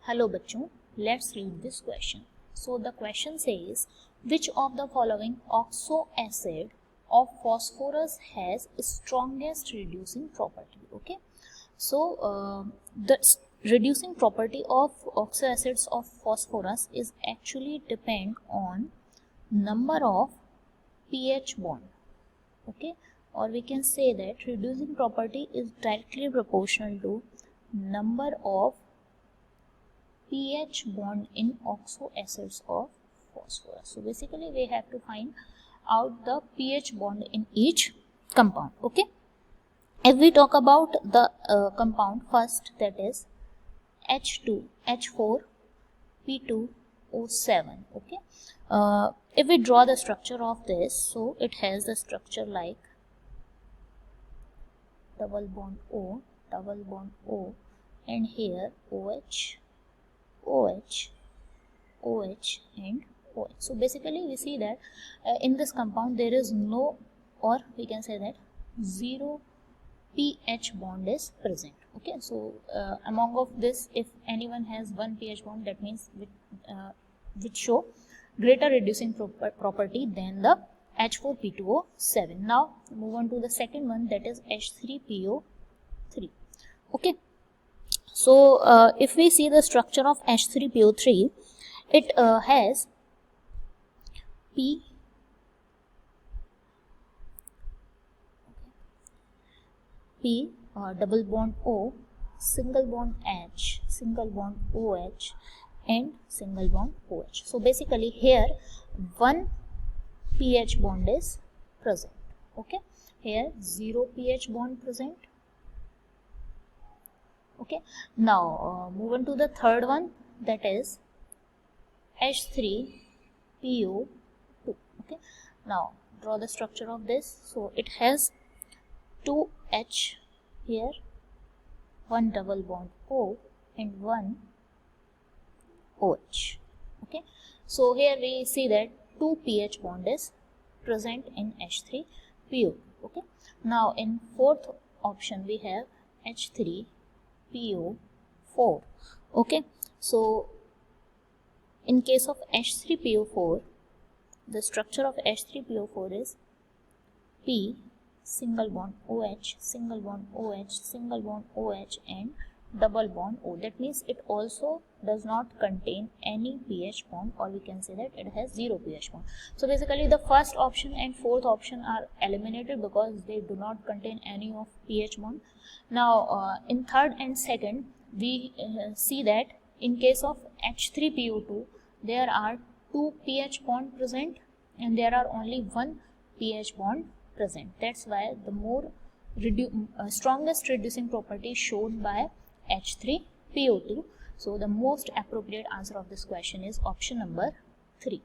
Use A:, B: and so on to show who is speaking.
A: Hello bachcho, let's read this question. So the question says, which of the following oxoacid of phosphorus has strongest reducing property? Okay, so the reducing property of oxoacids of phosphorus is actually depend on number of pH bond. Okay, or we can say that reducing property is directly proportional to number of pH bond in oxoacids of phosphorus. So basically we have to find out the pH bond in each compound. Okay, if we talk about the compound first, that is H2H4P2O7. Okay, if we draw the structure of this, so it has the structure like double bond O, and here OH, OH, OH and OH. So basically we see that in this compound there is no, or we can say that zero pH bond is present. Okay, so among of this, if anyone has one pH bond, that means which show greater reducing property than the H4P2O7. Now move on to the second one, that is H3PO3. Okay, so if we see the structure of H3PO3, it has P double bond O, single bond H, single bond OH and single bond OH. So basically here one pH bond is present. Okay, here zero pH bond present. Okay, now move on to the third one, that is H3PO2. Okay, now draw the structure of this. So it has 2 H here, one double bond O and one OH. Okay, so here we see that 2 pH bond is present in H3PO. Okay, now in fourth option we have H3PO4. Okay, so in case of H3PO4, the structure of H3PO4 is P single bond OH, single bond OH, single bond OH and double bond O. That means it also does not contain any pH bond, or we can say that it has zero pH bond. So basically the first option and fourth option are eliminated because they do not contain any of pH bond. Now in third and second we see that in case of H3PO2 there are 2 pH bond present and there are only one pH bond present. That's why the more strongest reducing property shown by H3PO2. So the most appropriate answer of this question is option number 3.